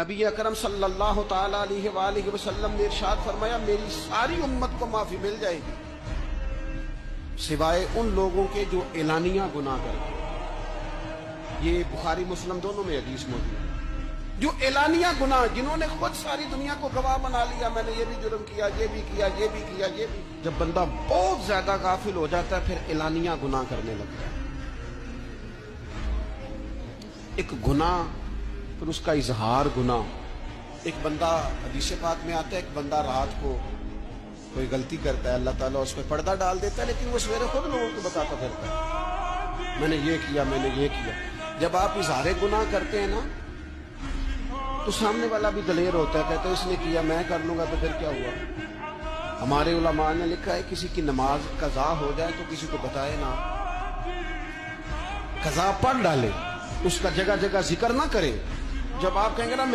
نبی اکرم صلی اللہ تعالی علیہ وآلہ وسلم نے ارشاد فرمایا میری ساری امت کو معافی مل جائے گی سوائے ان لوگوں کے جو اعلانیہ گناہ کرتے ہیں۔ یہ بخاری مسلم دونوں میں حدیث موجود ہے۔ جو اعلانیہ گناہ، جنہوں نے خود ساری دنیا کو گواہ بنا لیا، میں نے یہ بھی جرم کیا، یہ بھی کیا، یہ بھی کیا، یہ بھی۔ جب بندہ بہت زیادہ غافل ہو جاتا ہے پھر اعلانیہ گناہ کرنے لگتا ہے۔ ایک گناہ پھر اس کا اظہار گناہ۔ ایک بندہ، حدیث پاک میں آتا ہے، ایک بندہ رات کو کوئی غلطی کرتا ہے، اللہ تعالیٰ اس پہ پردہ ڈال دیتا ہے، لیکن وہ سویرے خود لوگوں کو بتاتا پھرتا ہے میں نے یہ کیا، میں نے یہ کیا۔ جب آپ اظہار گناہ کرتے ہیں نا تو سامنے والا بھی دلیر ہوتا ہے، کہتا ہے اس نے کیا میں کر لوں گا تو پھر کیا ہوا۔ ہمارے علماء نے لکھا ہے کسی کی نماز قضا ہو جائے تو کسی کو بتائے نہ، قضا پڑھ ڈالے، اس کا جگہ جگہ ذکر نہ کرے۔ جب آپ کہیں گے نا